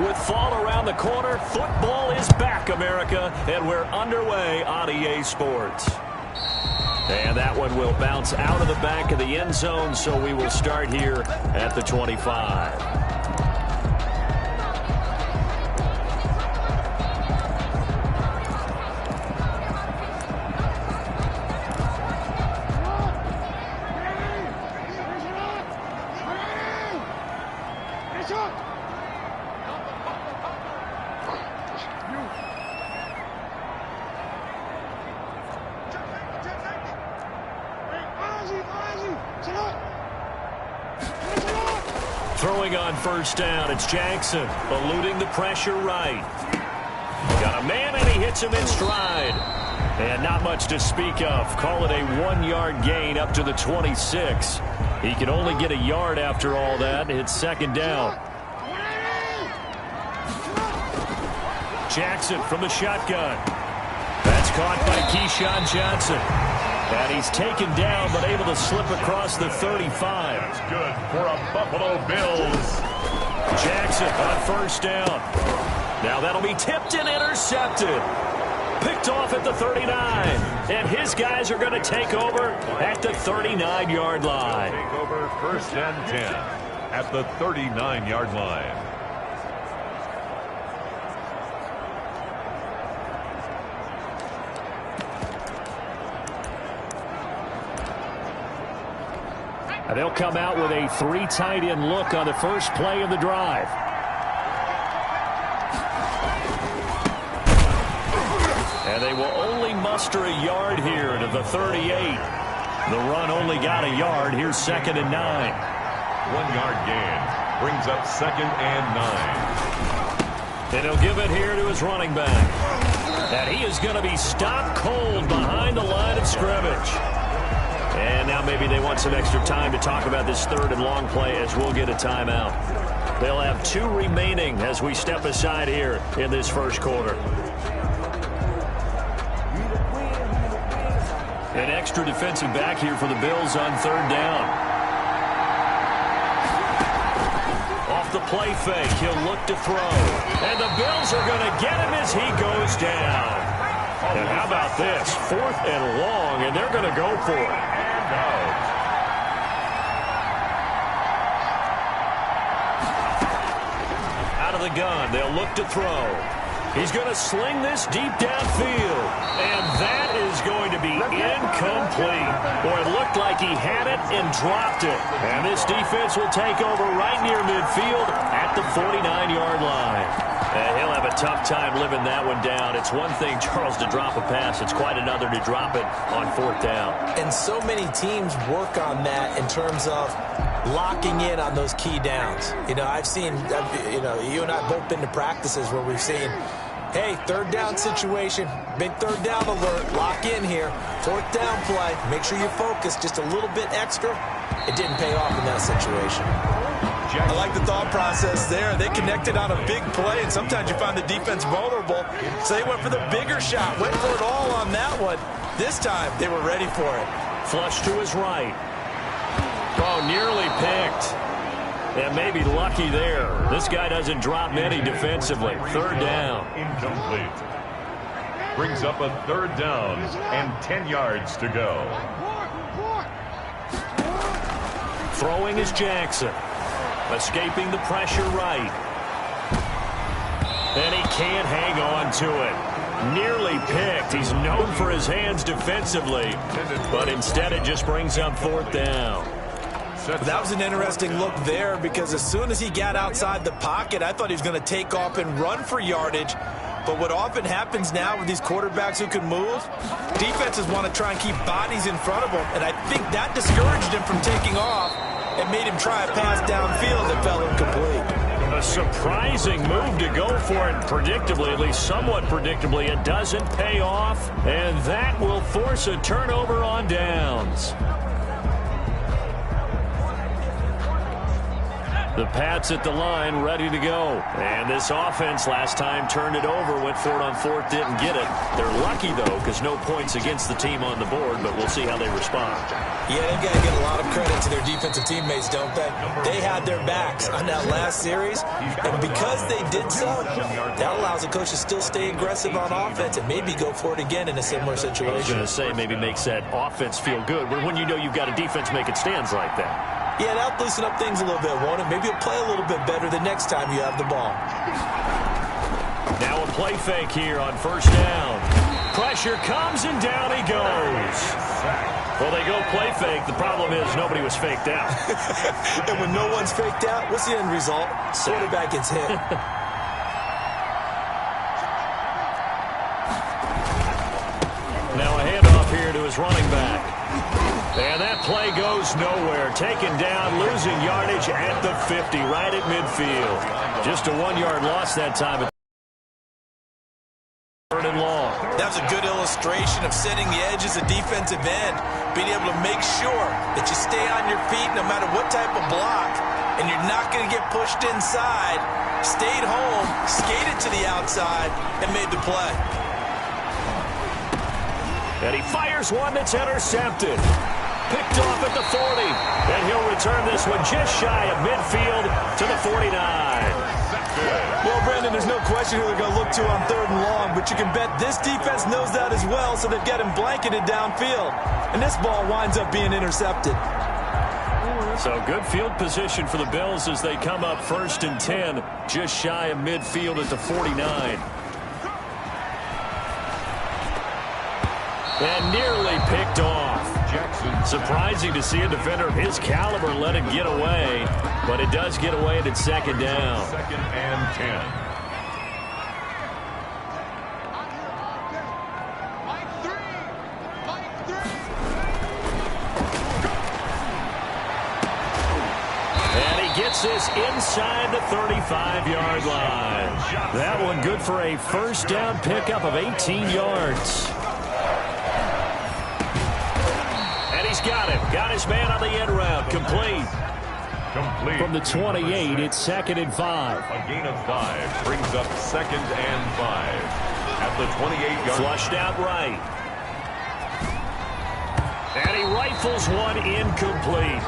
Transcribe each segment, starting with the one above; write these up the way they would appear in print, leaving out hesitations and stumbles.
With fall around the corner, football is back, America, and we're underway on EA Sports. And that one will bounce out of the back of the end zone, so we will start here at the 25. Throwing on first down, it's Jackson, eluding the pressure right. Got a man, and he hits him in stride. And not much to speak of. Call it a 1-yard gain up to the 26. He can only get a yard after all that. It's second down. Jackson from the shotgun. That's caught by Keyshawn Johnson. And he's taken down, but able to slip across the 35. That's good for a Buffalo Bills. Jackson on first down. Now that'll be tipped and intercepted. Picked off at the 39. And his guys are going to take over at the 39-yard line. Take over first and 10 at the 39-yard line. And they'll come out with a 3 tight end look on the first play of the drive. And they will only muster a yard here to the 38. The run only got a yard. Here's second and 9. 1-yard gain brings up second and 9. And he'll give it here to his running back. And he is going to be stopped cold behind the line of scrimmage. And now maybe they want some extra time to talk about this third and long play as we'll get a timeout. They'll have 2 remaining as we step aside here in this first quarter. An extra defensive back here for the Bills on third down. Off the play fake, he'll look to throw. And the Bills are going to get him as he goes down. And how about this? 4th and long, and they're going to go for it. Out of the gun, they'll look to throw. He's going to sling this deep downfield. And that is going to be incomplete. Boy, it looked like he had it and dropped it. And this defense will take over right near midfield at the 49-yard line. And he'll have a tough time living that one down. It's one thing, Charles, to drop a pass. It's quite another to drop it on 4th down. And so many teams work on that in terms of locking in on those key downs. You know, I've seen, you and I both been to practices where we've seen, hey, 3rd down situation, big 3rd down alert, lock in here, 4th down play, make sure you focus just a little bit extra. It didn't pay off in that situation. I like the thought process there. They connected on a big play, and sometimes you find the defense vulnerable. So they went for the bigger shot, went for it all on that one. This time, they were ready for it. Flush to his right. Oh, nearly picked. And maybe lucky there. This guy doesn't drop many defensively. 3rd down. Incomplete. Brings up a 3rd down and 10 yards to go. Throwing is Jackson. Escaping the pressure right. And he can't hang on to it. Nearly picked. He's known for his hands defensively. But instead it just brings up 4th down. That was an interesting look there because as soon as he got outside the pocket, I thought he was going to take off and run for yardage. But what often happens now with these quarterbacks who can move, defenses want to try and keep bodies in front of them. And I think that discouraged him from taking off and made him try a pass downfield that fell incomplete. A surprising move to go for it predictably, at least somewhat predictably. It doesn't pay off, and that will force a turnover on downs. The Pats at the line, ready to go. And this offense last time turned it over, went for it on fourth, didn't get it. They're lucky, though, because no points against the team on the board, but we'll see how they respond. Yeah, they've got to give a lot of credit to their defensive teammates, don't they? They had their backs on that last series, and because they did so, that allows the coach to still stay aggressive on offense and maybe go for it again in a similar situation. I was going to say maybe makes that offense feel good, but when you know you've got a defense making stands like that. Yeah, that'll loosen up things a little bit, won't it? Maybe you'll play a little bit better the next time you have the ball. Now a play fake here on first down. Pressure comes, and down he goes. Well, they go play fake. The problem is nobody was faked out. And when no one's faked out, what's the end result? Quarterback gets hit. Now a handoff here to his running back. And that play goes nowhere. Taken down, losing yardage at the 50, right at midfield. Just a 1-yard loss that time. Third and long. That was a good illustration of setting the edge as a defensive end. Being able to make sure that you stay on your feet no matter what type of block. And you're not going to get pushed inside. Stayed home, skated to the outside, and made the play. And he fires one that's intercepted. Picked off at the 40. And he'll return this one just shy of midfield to the 49. Well, Brandon, there's no question who they're going to look to on third and long, but you can bet this defense knows that as well, so they've got him blanketed downfield. And this ball winds up being intercepted. So good field position for the Bills as they come up first and 10, just shy of midfield at the 49. And nearly picked off. Surprising to see a defender of his caliber let it get away, but it does get away and it's second down. Second and 10. And he gets this inside the 35-yard line. That one good for a first down pickup of 18 yards. He's got him. Got his man on the end route. Complete. From the 28, it's second and 5. A gain of 5 brings up second and 5. At the 28-yard. Flushed out right. And he rifles one incomplete.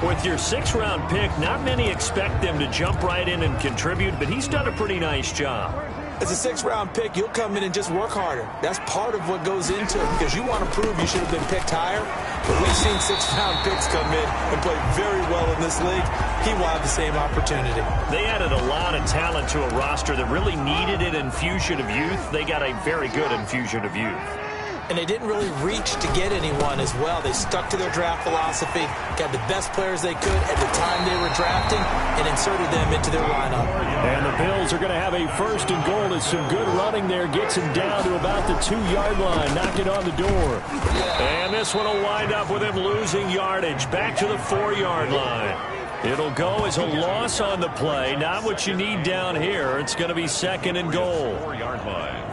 With your 6th-round pick, not many expect them to jump right in and contribute, but he's done a pretty nice job. As a 6th-round pick, you'll come in and just work harder. That's part of what goes into it because you want to prove you should have been picked higher. But we've seen 6th-round picks come in and play very well in this league. He will have the same opportunity. They added a lot of talent to a roster that really needed an infusion of youth. They got a very good infusion of youth. And they didn't really reach to get anyone as well. They stuck to their draft philosophy, got the best players they could at the time they were drafting, and inserted them into their lineup. And the Bills are going to have a first and goal. It's some good running there. Gets him down to about the 2-yard line. Knocked it on the door. And this one will wind up with him losing yardage. Back to the 4-yard line. It'll go as a loss on the play. Not what you need down here. It's going to be second and goal. 4-yard line.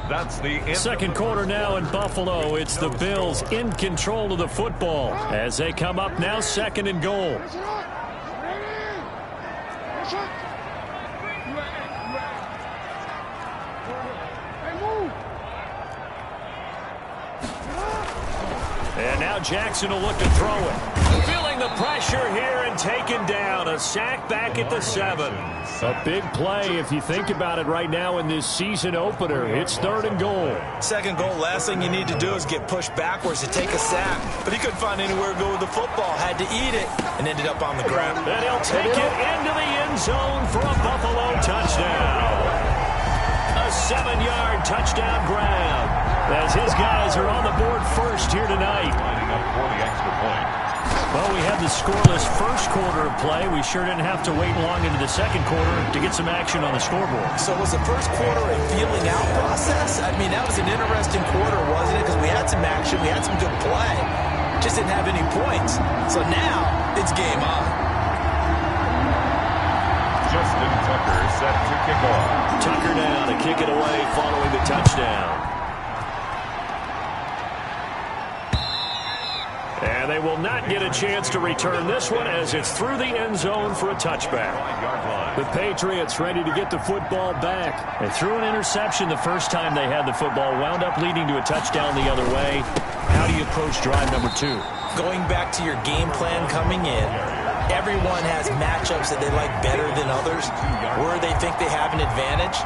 That's the second quarter now in Buffalo. It's the Bills in control of the football as they come up now second and goal. And now Jackson will look to throw it. Feeling the pressure here and taken down. A sack back at the 7. A big play if you think about it right now in this season opener. It's third and goal. Second goal, last thing you need to do is get pushed backwards to take a sack. But he couldn't find anywhere to go with the football. Had to eat it and ended up on the ground. And he'll take it into the end zone for a Buffalo touchdown. A 7-yard touchdown grab. As his guys are on the board first here tonight. Lining up for the extra point. Well, we had the scoreless first quarter of play. We sure didn't have to wait long into the second quarter to get some action on the scoreboard. So was the first quarter a feeling out process? I mean, that was an interesting quarter, wasn't it? Because we had some action, we had some good play. Just didn't have any points. So now it's game on. Just in time. Tucker set to kick off. Tucker now to kick it away following the touchdown. And they will not get a chance to return this one as it's through the end zone for a touchback. The Patriots ready to get the football back. They threw an interception the first time they had the football, wound up leading to a touchdown the other way. How do you approach drive number 2? Going back to your game plan coming in, everyone has matchups that they like better than others, where they think they have an advantage.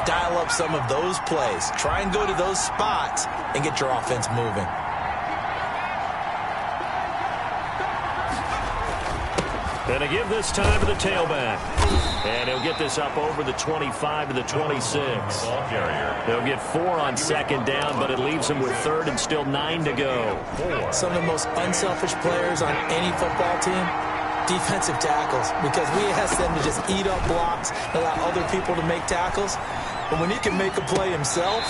Dial up some of those plays. Try and go to those spots and get your offense moving. And to give this time to the tailback. And he'll get this up over the 25 to the 26. They'll get 4 on second down, but it leaves them with third and still 9 to go. Some of the most unselfish players on any football team, defensive tackles, because we ask them to just eat up blocks, allow other people to make tackles. But when he can make a play himself,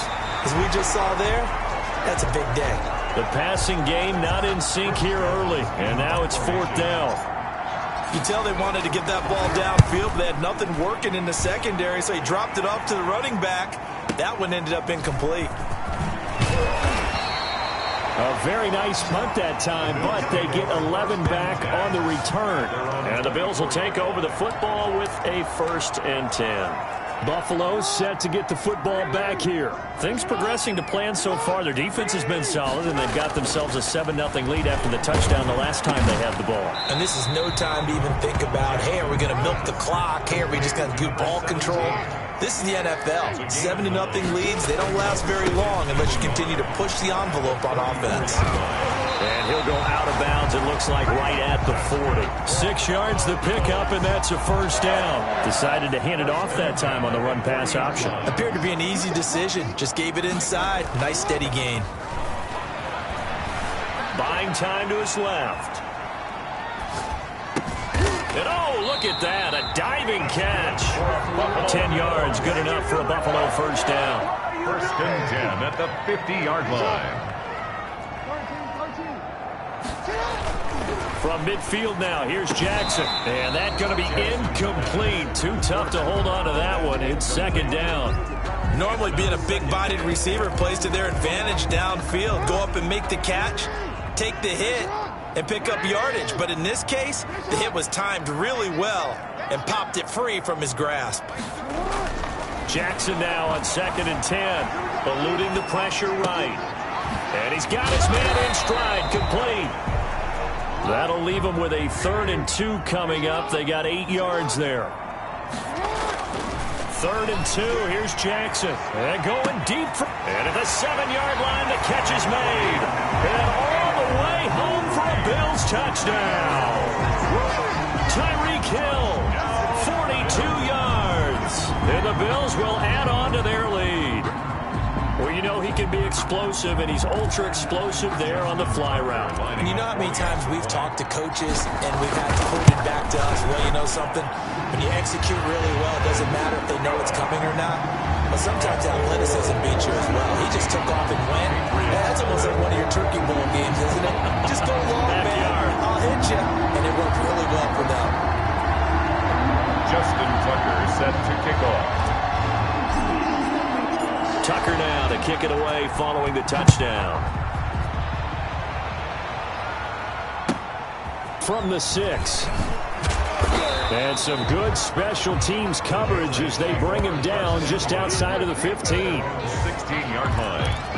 as we just saw there, that's a big day. The passing game not in sync here early, and now it's 4th down. You tell they wanted to get that ball downfield, but they had nothing working in the secondary, so he dropped it off to the running back. That one ended up incomplete. A very nice punt that time, but they get 11 back on the return. And the Bills will take over the football with a 1st and 10. Buffalo set to get the football back here. Things progressing to plan so far. Their defense has been solid, and they've got themselves a 7-0 lead after the touchdown the last time they had the ball. And this is no time to even think about, hey, are we going to milk the clock? Hey, are we just going to do ball control? This is the NFL. 7-0 leads, they don't last very long unless you continue to push the envelope on offense. And he'll go out of bounds, it looks like, right at the 40. 6 yards the pickup, and that's a 1st down. Decided to hand it off that time on the run-pass option. Appeared to be an easy decision. Just gave it inside. Nice, steady gain. Buying time to his left. And oh, look at that, a diving catch. 10 yards, good enough for a Buffalo 1st down. 1st and 10 at the 50-yard line. From midfield now, here's Jackson. And that's going to be incomplete. Too tough to hold on to that one. It's 2nd down. Normally being a big-bodied receiver plays to their advantage downfield. Go up and make the catch, take the hit, and pick up yardage. But in this case, the hit was timed really well and popped it free from his grasp. Jackson now on 2nd and 10, eluding the pressure right. And he's got his man in stride, complete. That'll leave him with a 3rd and 2 coming up. They got 8 yards there. 3rd and 2, here's Jackson. And going deep. And at the 7-yard line, the catch is made. And all the way home for a Bills touchdown. Tyreek Hill, 42 yards. And the Bills will add on to their lead. Well, you know he can be explosive, and he's ultra-explosive there on the fly route. And you know how many times we've talked to coaches, and we've had to put it back to us, well, you know something? When you execute really well, it doesn't matter if they know it's coming or not. But sometimes athleticism beats you as well. He just took off and went. That's almost like one of your Turkey Bowl games, isn't it? Just go long, man. I'll hit you. And it worked really well for them. Justin Tucker set to kick off. Tucker now to kick it away following the touchdown. From the 6. And some good special teams coverage as they bring him down just outside of the 15. 16-yard line.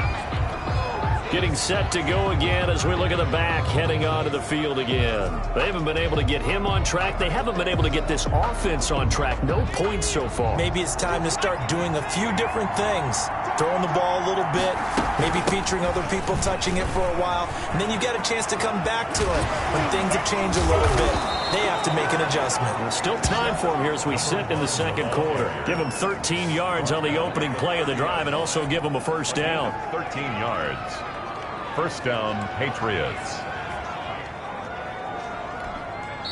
Getting set to go again as we look at the back heading onto the field again. They haven't been able to get him on track. They haven't been able to get this offense on track. No points so far. Maybe it's time to start doing a few different things. Throwing the ball a little bit, maybe featuring other people touching it for a while, and then you get a chance to come back to it when things have changed a little bit. They have to make an adjustment. There's still time for him here as we sit in the 2nd quarter. Give him 13 yards on the opening play of the drive and also give him a 1st down. 13 yards. 1st down, Patriots.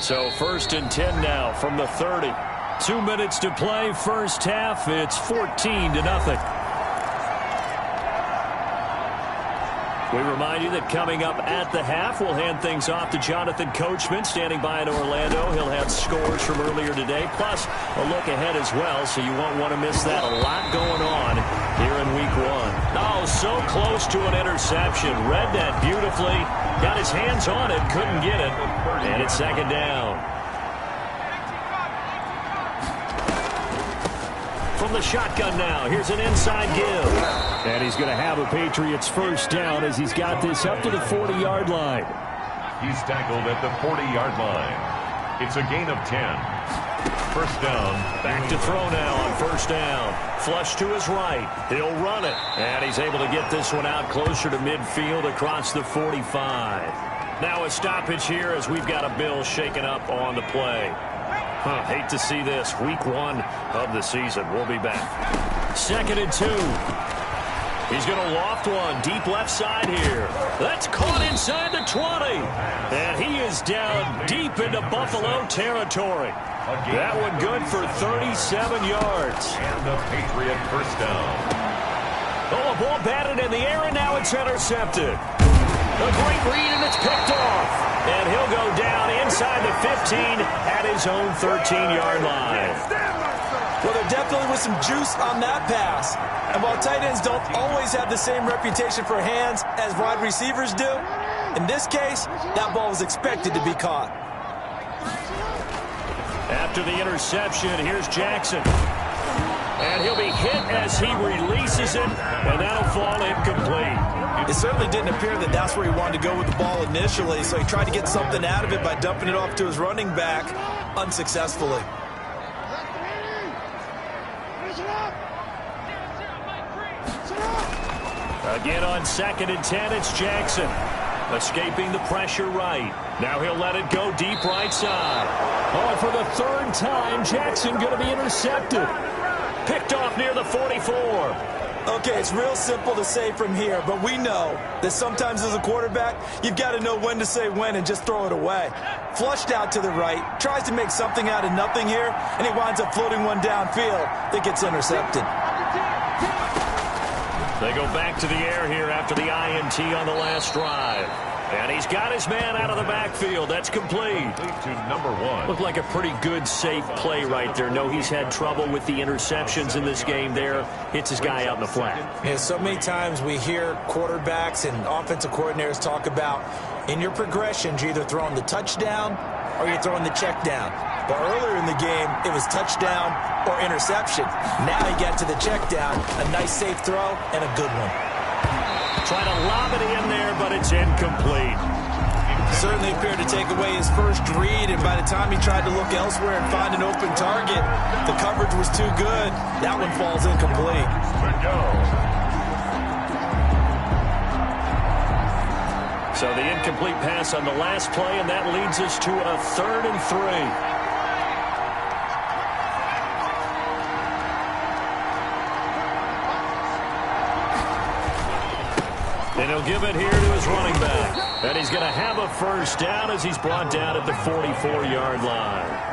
So 1st and 10 now from the 30. 2 minutes to play, 1st half. It's 14-0. We remind you that coming up at the half, we'll hand things off to Jonathan Coachman, standing by in Orlando. He'll have scores from earlier today, plus a look ahead as well, so you won't want to miss that. A lot going on here in week one. Oh, so close to an interception. Read that beautifully. Got his hands on it, couldn't get it. And it's second down. From the shotgun now, here's an inside give. And he's going to have a Patriots first down as he's got this up to the 40-yard line. He's tackled at the 40-yard line. It's a gain of 10. First down. Back to throw now on first down. Flush to his right. He'll run it. And he's able to get this one out closer to midfield across the 45. Now a stoppage here as we've got a Bill shaken up on the play. Hate to see this. Week one of the season. We'll be back. 2nd and 2. He's going to loft one deep left side here. That's caught inside the 20. And he is down deep into Buffalo territory. That one good for 37 yards. And the Patriot first down. Oh, a ball batted in the air, and now it's intercepted. A great read, and it's picked off. And he'll go down inside the 15 at his own 13-yard line. Well, there definitely was some juice on that pass. And while tight ends don't always have the same reputation for hands as wide receivers do, in this case, that ball was expected to be caught. After the interception, here's Jackson. And he'll be hit as he releases it, and that'll fall incomplete. It certainly didn't appear that that's where he wanted to go with the ball initially, so he tried to get something out of it by dumping it off to his running back unsuccessfully. Again on 2nd and 10, it's Jackson. Escaping the pressure right. Now he'll let it go deep right side. Oh, for the 3rd time, Jackson going to be intercepted. Picked off near the 44. Okay, it's real simple to say from here, but we know that sometimes as a quarterback, you've got to know when to say when and just throw it away. Flushed out to the right, tries to make something out of nothing here, and he winds up floating one downfield that gets intercepted. They go back to the air here after the INT on the last drive. And he's got his man out of the backfield. That's complete. To number 1. Looked like a pretty good, safe play right there. No, he's had trouble with the interceptions in this game there. Hits his guy out in the flat. Yeah, so many times we hear quarterbacks and offensive coordinators talk about in your progressions, you're either throwing the touchdown or you're throwing the check down. But earlier in the game, it was touchdown or interception. Now he got to the check down, a nice safe throw, and a good one. Trying to lob it in there, but it's incomplete. Certainly appeared to take away his first read, and by the time he tried to look elsewhere and find an open target, the coverage was too good. That one falls incomplete. Good go. So the incomplete pass on the last play, and that leads us to a 3rd and 3. And he'll give it here to his running back. And he's going to have a first down as he's brought down at the 44-yard line.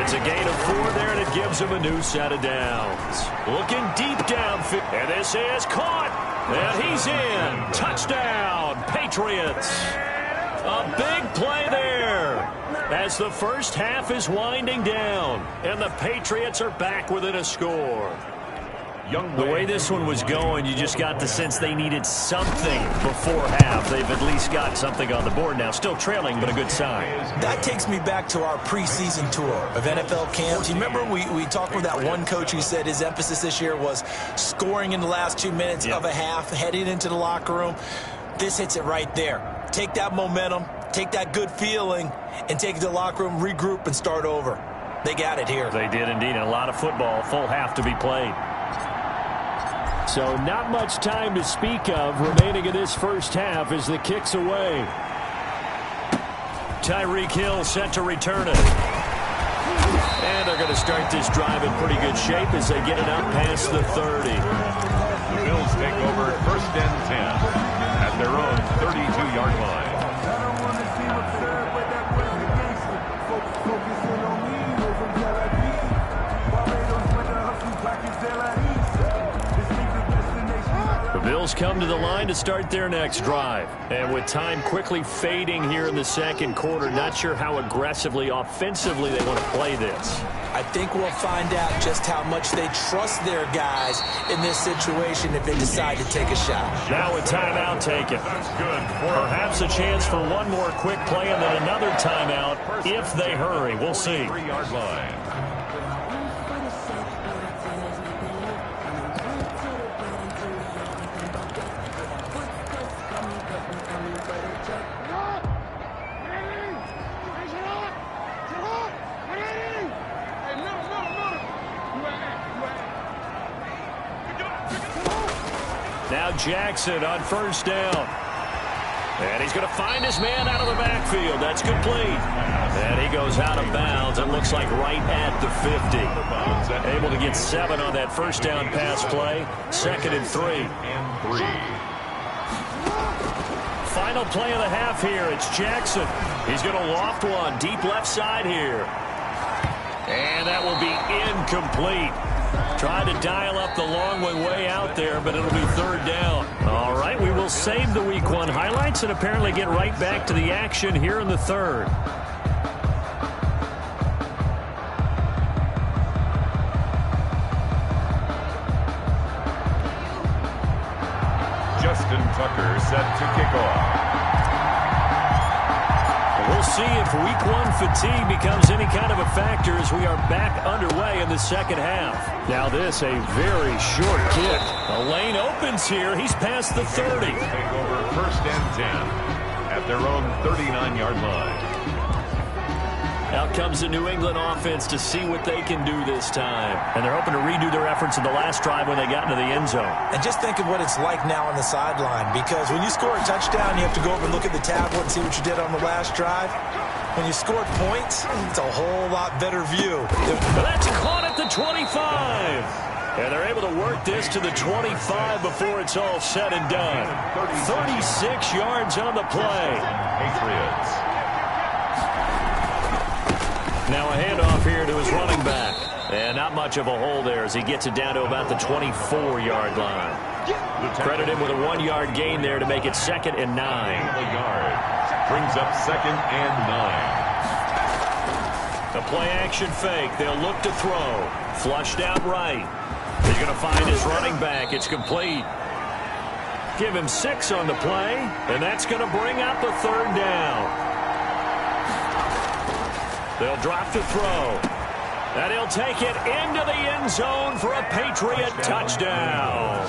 It's a gain of 4 there, and it gives him a new set of downs. Looking deep downfield. And this is caught. And he's in. Touchdown, Patriots. A big play there as the first half is winding down. And the Patriots are back within a score. The way this one was going, you just got the sense they needed something before half. They've at least got something on the board now. Still trailing, but a good sign. That takes me back to our preseason tour of NFL camps. You remember we talked with that one coach who said his emphasis this year was scoring in the last 2 minutes of a half, heading into the locker room. This hits it right there. Take that momentum, take that good feeling, and take it to the locker room, regroup, and start over. They got it here. They did indeed. And a lot of football, full half to be played. So not much time to speak of remaining in this first half as the kick's away. Tyreek Hill set to return it. And they're going to start this drive in pretty good shape as they get it up past the 30. The Bills take over 1st and 10 at their own 32-yard line. Eagles come to the line to start their next drive. And with time quickly fading here in the second quarter, not sure how aggressively, offensively they want to play this. I think we'll find out just how much they trust their guys in this situation if they decide to take a shot. Now a timeout taken. That's good. Perhaps a chance for one more quick play and then another timeout if they hurry. We'll see. 3-yard line. Now Jackson on first down. And he's going to find his man out of the backfield. That's complete. And he goes out of bounds. It looks like right at the 50. Able to get 7 on that first down pass play. 2nd and 3. Final play of the half here. It's Jackson. He's going to loft one deep left side here. And that will be incomplete. Tried to dial up the long way out there, but it'll be 3rd down. All right, we will save the Week 1 highlights and apparently get right back to the action here in the 3rd. Justin Tucker set to kick off. We'll see if Week 1 fatigue becomes any kind of a factor as we are back underway in the second half. Now this, a very short kick. The lane opens here. He's past the 30. Take over 1st and 10 at their own 39-yard line. Out comes the New England offense to see what they can do this time. And they're hoping to redo their efforts in the last drive when they got into the end zone. And just think of what it's like now on the sideline, because when you score a touchdown, you have to go over and look at the tablet and see what you did on the last drive. When you scored points, it's a whole lot better view. But that's caught at the 25. And they're able to work this to the 25 before it's all said and done. 36 yards on the play. Patriots. Now a handoff here to his running back. And not much of a hole there as he gets it down to about the 24-yard line. Credit him with a 1-yard gain there to make it 2nd and 9. Yard. Brings up 2nd and 9. The play action fake. They'll look to throw. Flushed out right. He's going to find his running back. It's complete. Give him 6 on the play. And that's going to bring up a 3rd down. They'll drop to throw. And he'll take it into the end zone for a Patriot touchdown.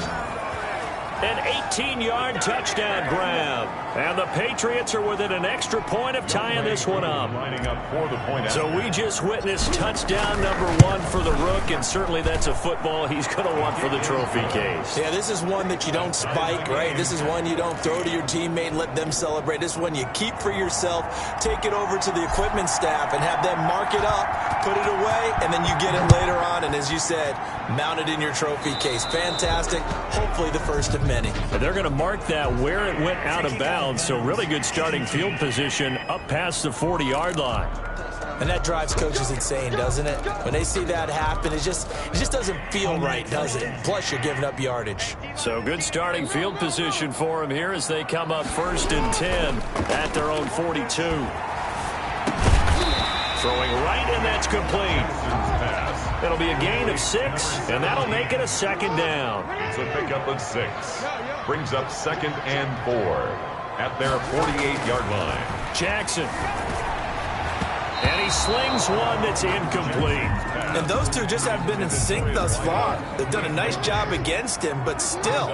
An 18-yard touchdown grab. And the Patriots are within an extra point of tying this one up. Lining up for the point. So we just witnessed touchdown number 1 for the Rook, and certainly that's a football he's going to want for the trophy case. Yeah, this is one that you don't spike, right? This is one you don't throw to your teammate and let them celebrate. This is one you keep for yourself, take it over to the equipment staff, and have them mark it up, put it away, and then you get it later on, and as you said, mount it in your trophy case. Fantastic. Hopefully the first of many. And they're going to mark that where it went out of bounds, so really good starting field position up past the 40-yard line. And that drives coaches insane, doesn't it? When they see that happen, it just doesn't feel right, does it? Plus, you're giving up yardage. So good starting field position for them here as they come up 1st and 10 at their own 42. Throwing right, and that's complete. It'll be a gain of 6, and that'll make it a 2nd down. It's a pickup of 6. Brings up 2nd and 4 at their 48-yard line. Jackson. And he slings one that's incomplete. And those two just haven't been in sync thus far. They've done a nice job against him, but still,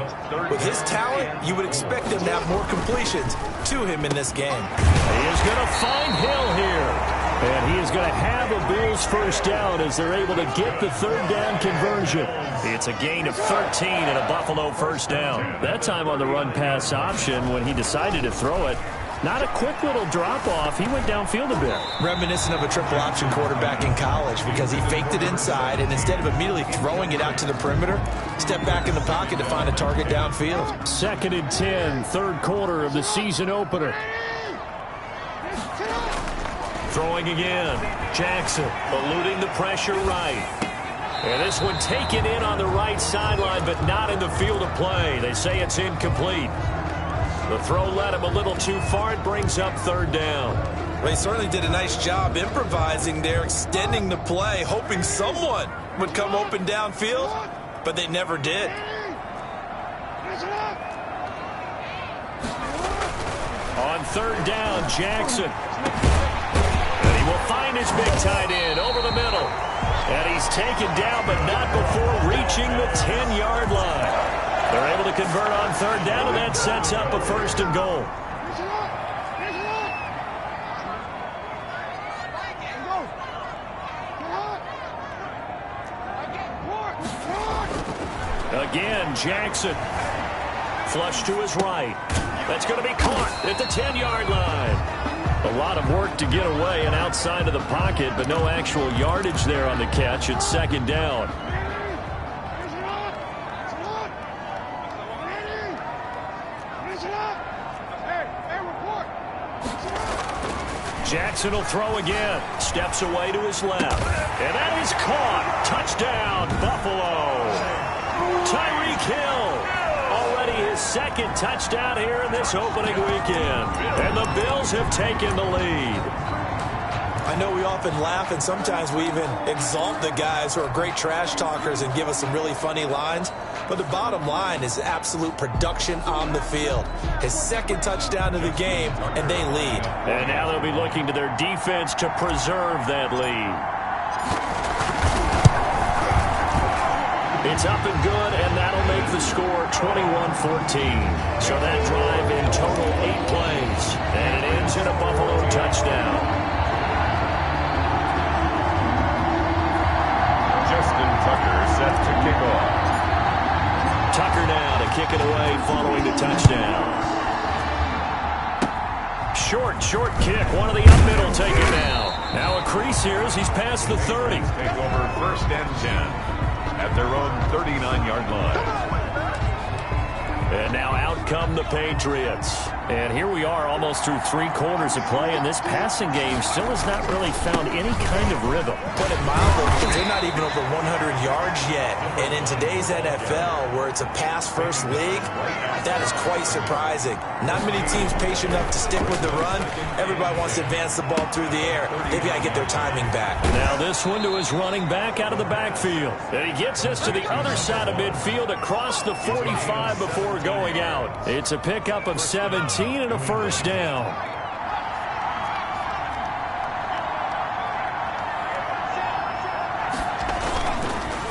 with his talent, you would expect him to have more completions to him in this game. He is going to find Hill here. And he is going to have a Bills first down as they're able to get the 3rd down conversion. It's a gain of 13 and a Buffalo first down. That time on the run-pass option when he decided to throw it. Not a quick little drop-off. He went downfield a bit. Reminiscent of a triple option quarterback in college because he faked it inside, and instead of immediately throwing it out to the perimeter, stepped back in the pocket to find a target downfield. 2nd and 10, 3rd quarter of the season opener. Throwing again. Jackson eluding the pressure right. And this one taken in on the right sideline, but not in the field of play. They say it's incomplete. The throw led him a little too far. It brings up third down. Well, he certainly did a nice job improvising there, extending the play, hoping someone would come open downfield, but they never did. On third down, Jackson. And he will find his big tight end over the middle. And he's taken down, but not before reaching the 10-yard line. They're able to convert on third down, and that sets up a first and goal. Again, Jackson. Flush to his right. That's going to be caught at the 10-yard line. A lot of work to get away and outside of the pocket, but no actual yardage there on the catch. It's second down. Jackson will throw again. Steps away to his left. And that is caught. Touchdown, Buffalo. Tyreek Hill. Already his second touchdown here in this opening weekend. And the Bills have taken the lead. I know we often laugh, and sometimes we even exalt the guys who are great trash talkers and give us some really funny lines. But the bottom line is absolute production on the field. His second touchdown of the game, and they lead. And now they'll be looking to their defense to preserve that lead. It's up and good, and that'll make the score 21-14. So that drive in total 8 plays, and it ends in a Buffalo touchdown. Justin Tucker set to kick off. Tucker now to kick it away following the touchdown. Short kick. One of the up middle taken now. Now a crease here as he's past the 30. Take over first and 10 at their own 39-yard line. And now out come the Patriots. And here we are almost through 3 quarters of play, and this passing game still has not really found any kind of rhythm. Put it mildly, because they're not even over 100 yards yet. And in today's NFL, where it's a pass-first league, that is quite surprising. Not many teams patient enough to stick with the run. Everybody wants to advance the ball through the air. They've got to get their timing back. Now this one to his running back out of the backfield. And he gets us to the other side of midfield across the 45 before going out. It's a pickup of 17 and a first down.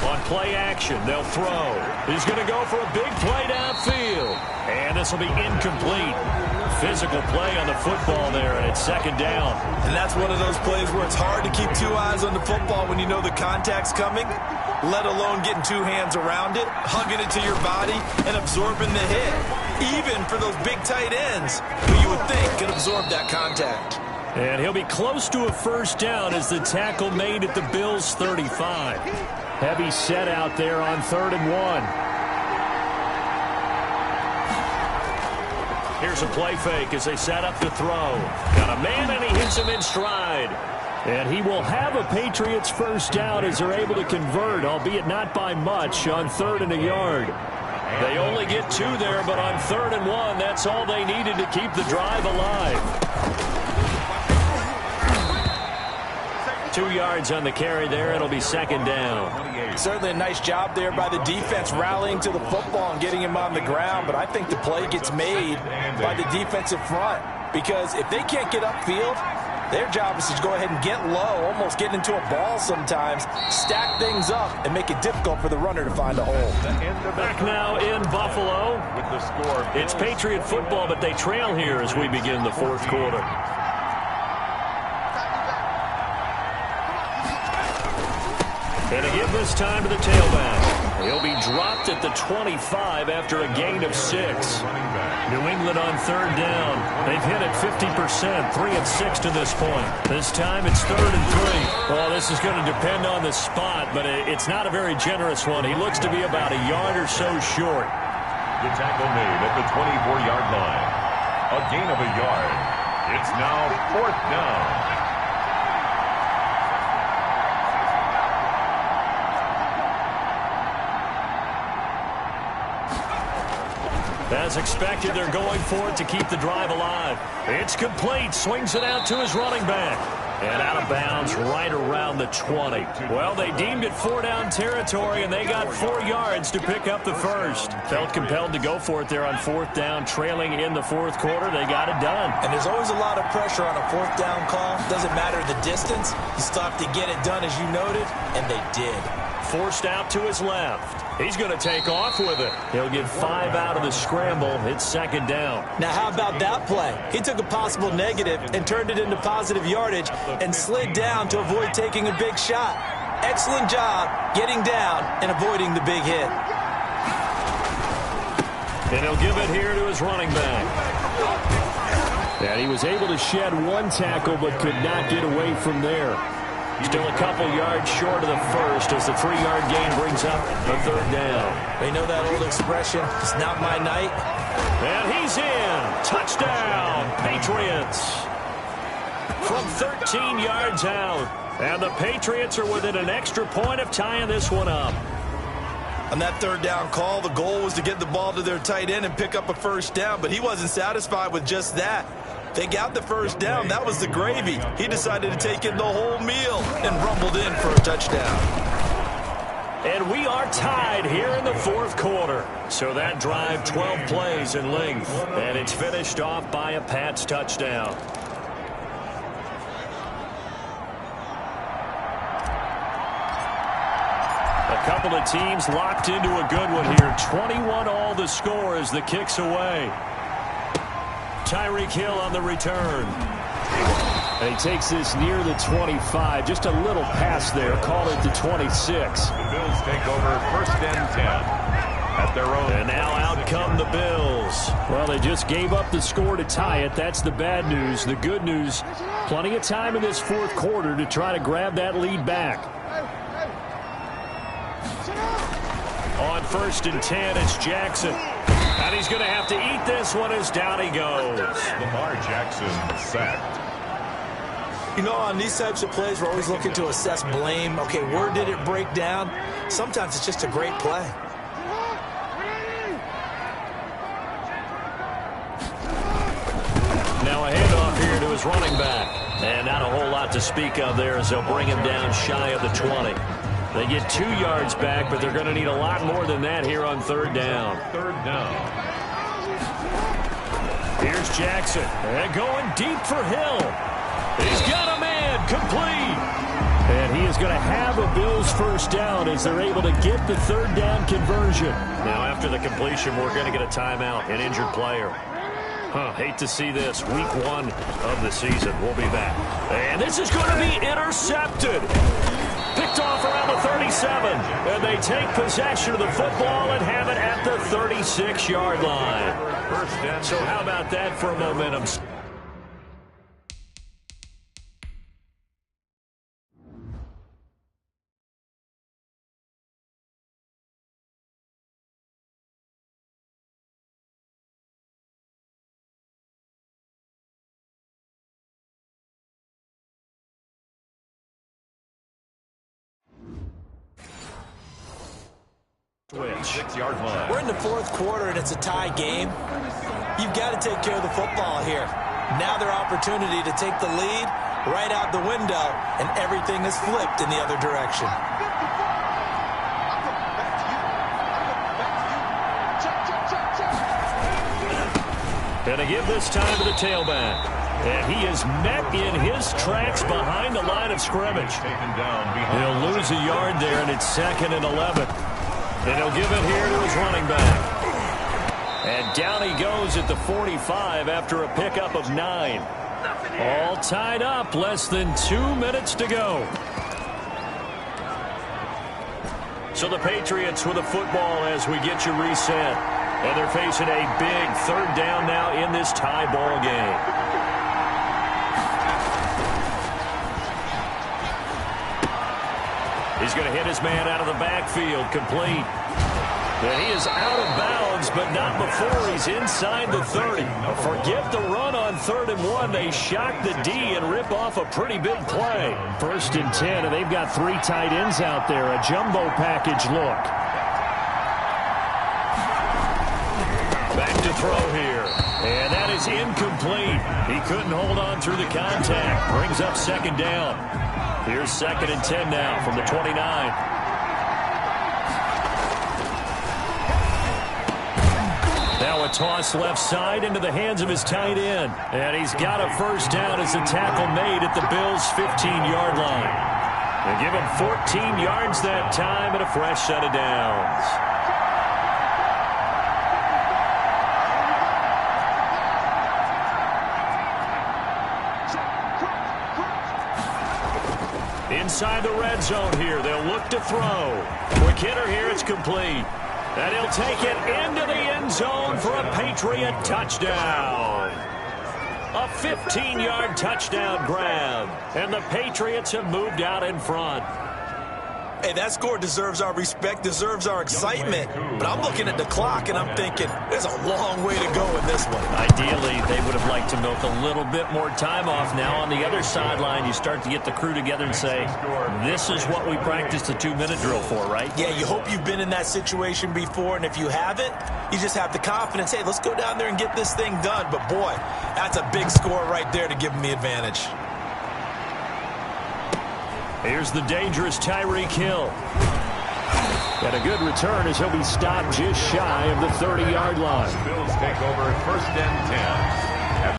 On play action, they'll throw. He's going to go for a big play downfield. And this will be incomplete. Physical play on the football there, and it's second down. And that's one of those plays where it's hard to keep 2 eyes on the football when you know the contact's coming, let alone getting 2 hands around it, hugging it to your body, and absorbing the hit. Even for those big tight ends, who you would think could absorb that contact. And he'll be close to a first down as the tackle made at the Bills' 35. Heavy set out there on 3rd and 1. Here's a play fake as they set up to throw. Got a man, and he hits him in stride. And he will have a Patriots first down as they're able to convert, albeit not by much, on 3rd and a yard. They only get 2 there, but on 3rd and 1, that's all they needed to keep the drive alive. 2 yards on the carry there. It'll be second down. Certainly a nice job there by the defense rallying to the football and getting him on the ground, but I think the play gets made by the defensive front, because if they can't get upfield, their job is to go ahead and get low, almost get into a ball sometimes, stack things up, and make it difficult for the runner to find a hole. Back now in Buffalo. With the score, It's Patriot football, but they trail here as we begin the 4th quarter. And to give this time to the tailback. He'll be dropped at the 25 after a gain of 6. New England on 3rd down. They've hit it 50%, 3 of 6 to this point. This time it's 3rd and 3. Well, this is going to depend on the spot, but it's not a very generous one. He looks to be about a yard or so short. the tackle made at the 24-yard line. A gain of a yard. It's now 4th down. As expected, they're going for it to keep the drive alive. It's complete. Swings it out to his running back. And out of bounds right around the 20. Well, they deemed it 4-down territory, and they got 4 yards to pick up the first. Felt compelled to go for it there on 4th down, trailing in the 4th quarter. They got it done. And there's always a lot of pressure on a 4th down call. Doesn't matter the distance. You still have to get it done, as you noted, and they did. Forced out to his left. He's going to take off with it. He'll get 5 out of the scramble. It's 2nd down. Now, how about that play? He took a possible negative and turned it into positive yardage and slid down to avoid taking a big shot. Excellent job getting down and avoiding the big hit. And he'll give it here to his running back. And he was able to shed 1 tackle but could not get away from there. Still a couple yards short of the first as the 3-yard gain brings up a 3rd down. They know that old expression, it's not my night. And he's in. Touchdown, Patriots. From 13 yards out. And the Patriots are within an extra point of tying this one up. On that 3rd down call, the goal was to get the ball to their tight end and pick up a 1st down, but he wasn't satisfied with just that. They got the 1st down. That was the gravy. He decided to take in the whole meal and rumbled in for a touchdown. And we are tied here in the 4th quarter. So that drive, 12 plays in length. And it's finished off by a Pats touchdown. A couple of teams locked into a good one here. 21 all the score as the kick's away. Tyreek Hill on the return. And he takes this near the 25. Just a little pass there. Call it the 26. The Bills take over 1st and 10 at their own. And now out come the Bills. Well, they just gave up the score to tie it. That's the bad news. The good news, plenty of time in this 4th quarter to try to grab that lead back. On 1st and 10, it's Jackson. And he's going to have to eat this one as down he goes. Lamar Jackson sacked. You know, on these types of plays, we're always looking to assess blame. Okay, where did it break down? Sometimes it's just a great play. Now a handoff here to his running back. And not a whole lot to speak of there as they'll bring him down shy of the 20. They get 2 yards back, but they're going to need a lot more than that here on 3rd down. 3rd down. Here's Jackson. And going deep for Hill. He's got a man complete. And he is going to have a Bills 1st down as they're able to get the 3rd down conversion. Now after the completion, we're going to get a timeout, an injured player. Hate to see this. Week 1 of the season. We'll be back. And this is going to be intercepted. Picked off around the 37. And they take possession of the football and have it at the 36-yard line. So how about that for a momentum? Switch. 6-yard line. We're in the 4th quarter, and it's a tie game. You've got to take care of the football here. Now their opportunity to take the lead right out the window, and everything is flipped in the other direction. And they give this time to the tailback. And he is met in his tracks behind the line of scrimmage. He'll lose a yard there, and it's 2nd and 11. And he'll give it here to his running back. And down he goes at the 45 after a pickup of 9. All tied up, less than 2 minutes to go. So the Patriots with a football as we get you reset. And they're facing a big 3rd down now in this tie ball game. He's going to hit his man out of the backfield, complete. And he is out of bounds, but not before he's inside the 30. Forget the run on 3rd and 1. They shock the D and rip off a pretty big play. 1st and 10, and they've got 3 tight ends out there. A jumbo package look. Back to throw here. And that is incomplete. He couldn't hold on through the contact. Brings up second down. Here's 2nd and 10 now from the 29. Now a toss left side into the hands of his tight end. And he's got a first down as a tackle made at the Bills' 15-yard line. They give him 14 yards that time and a fresh set of downs. Inside the red zone here. They'll look to throw. Quick hitter here. It's complete. And he'll take it into the end zone for a Patriot touchdown. A 15-yard touchdown grab. And the Patriots have moved out in front. Hey, that score deserves our respect, deserves our excitement. But I'm looking at the clock, and I'm thinking, there's a long way to go in this one. Ideally, they would have liked to milk a little bit more time off. Now on the other sideline, you start to get the crew together and say, this is what we practiced the 2-minute drill for, right? Yeah, you hope you've been in that situation before, and if you haven't, you just have the confidence, hey, let's go down there and get this thing done. But, boy, that's a big score right there to give them the advantage. Here's the dangerous Tyreek Hill. Got a good return as he'll be stopped just shy of the 30-yard line. Bills take over 1st and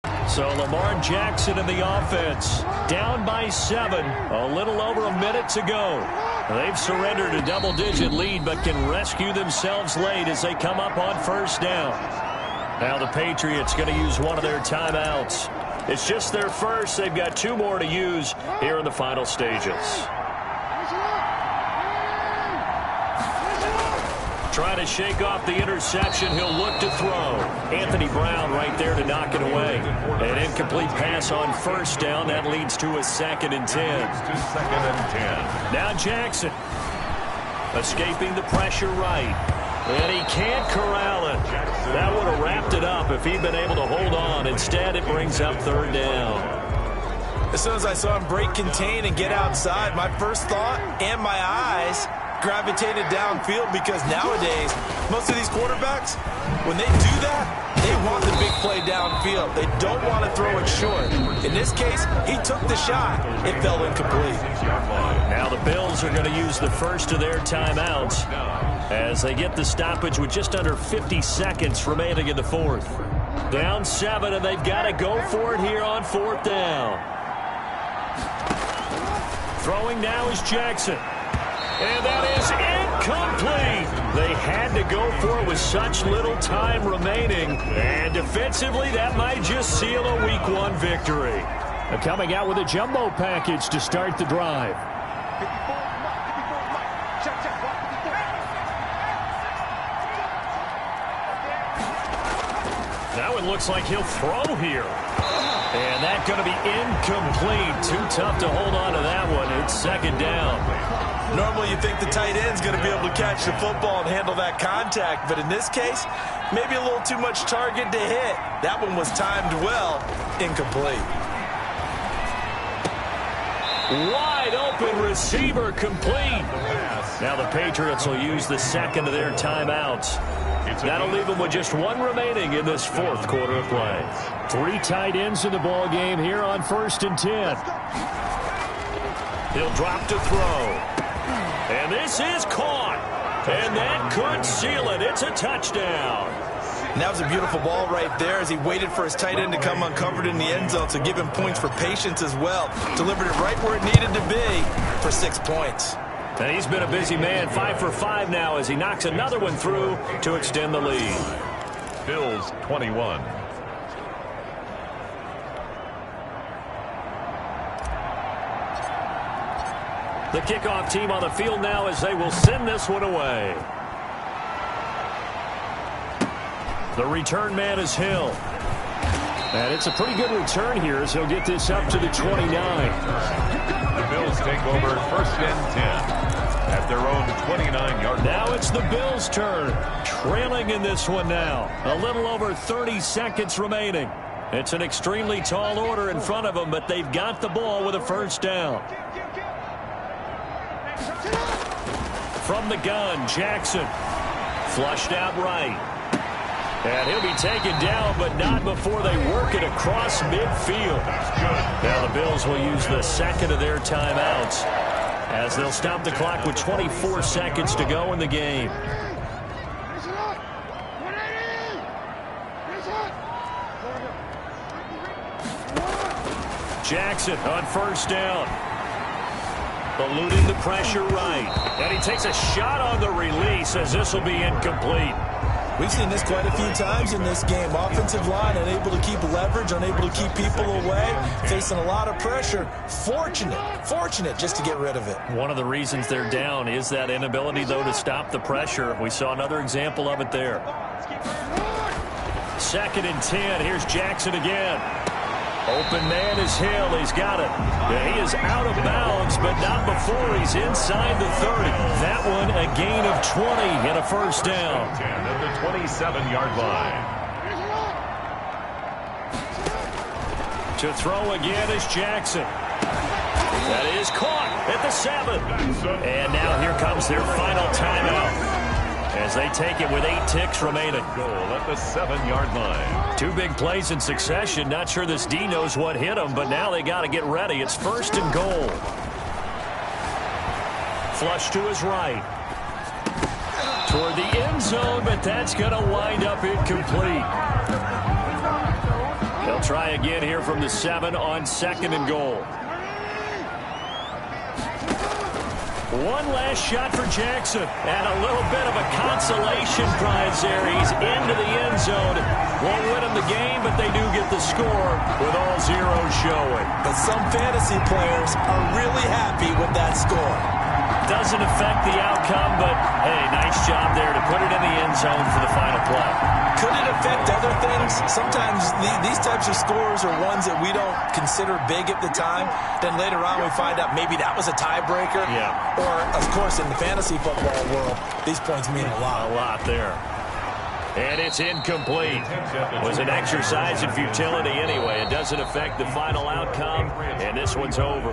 10. So Lamar Jackson in the offense. Down by 7. A little over a minute to go. They've surrendered a double-digit lead but can rescue themselves late as they come up on 1st down. Now the Patriots going to use one of their timeouts. It's just their first. They've got 2 more to use here in the final stages. Trying to shake off the interception. He'll look to throw. Anthony Brown right there to knock it away. An incomplete pass on 1st down. That leads to a 2nd and 10. Now Jackson escaping the pressure right. And he can't corral it. That would have wrapped it up if he'd been able to hold on. Instead, it brings up 3rd down. As soon as I saw him break contain and get outside, my first thought and my eyes gravitated downfield because nowadays, most of these quarterbacks, when they do that, they want the big play downfield. They don't want to throw it short. In this case, he took the shot. It fell incomplete. Now the Bills are going to use the first of their timeouts as they get the stoppage with just under 50 seconds remaining in the 4th. Down 7, and they've got to go for it here on 4th down. Throwing now is Jackson. And that is incomplete. They had to go for it with such little time remaining. And defensively, that might just seal a Week 1 victory. Coming out with a jumbo package to start the drive. Now it looks like he'll throw here. And that's going to be incomplete. Too tough to hold on to that one. It's 2nd down. Normally you think the tight end's going to be able to catch the football and handle that contact. But in this case, maybe a little too much target to hit. That one was timed well. Incomplete. Wide open receiver complete. Now the Patriots will use the 2nd of their timeouts. That'll leave them with just 1 remaining in this 4th quarter of play. 3 tight ends in the ball game here on 1st and 10. He'll drop to throw. And this is caught. And that could seal it. It's a touchdown. And that was a beautiful ball right there as he waited for his tight end to come uncovered in the end zone to give him points for patience as well. Delivered it right where it needed to be for 6 points. And he's been a busy man, 5 for 5 now as he knocks another one through to extend the lead. Bills 21. The kickoff team on the field now as they will send this one away. The return man is Hill. And it's a pretty good return here as he'll get this up to the 29. The Bills take over 1st and 10 at their own 29-yard line. Now it's the Bills' turn. Trailing in this one now. A little over 30 seconds remaining. It's an extremely tall order in front of them, but they've got the ball with a 1st down. From the gun, Jackson. Flushed out right. And he'll be taken down, but not before they work it across midfield. Now the Bills will use the second of their timeouts as they'll stop the clock with 24 seconds to go in the game. Jackson on first down. Eluding the pressure right. And he takes a shot on the release as this will be incomplete. We've seen this quite a few times in this game. Offensive line unable to keep leverage, unable to keep people away, facing a lot of pressure. Fortunate just to get rid of it. One of the reasons they're down is that inability, though, to stop the pressure. We saw another example of it there. 2nd and 10. Here's Jackson again. Open man is Hill. He's got it. Yeah, he is out of bounds, but not before he's inside the 30. That one a gain of 20 and a first down. 10 at the 27-yard line. To throw again is Jackson. That is caught at the 7. And now here comes their final timeout as they take it with 8 ticks remaining. Goal at the 7-yard line. 2 big plays in succession. Not sure this D knows what hit him, but now they got to get ready. It's 1st and goal. Flush to his right. Toward the end zone, but that's going to wind up incomplete. They'll try again here from the 7 on 2nd and goal. One last shot for Jackson, and a little bit of a consolation prize there. He's into the end zone. Won't win him the game, but they do get the score with all zeros showing. But some fantasy players are really happy with that score. Doesn't affect the outcome, but, hey, nice job there to put it in the end zone for the final play. Could it affect other things? Sometimes these types of scores are ones that we don't consider big at the time. Then later on we find out maybe that was a tiebreaker. Yeah. Or, of course, in the fantasy football world, these points mean a lot. A lot there. And it's incomplete. It was an exercise in futility anyway. It doesn't affect the final outcome, and this one's over.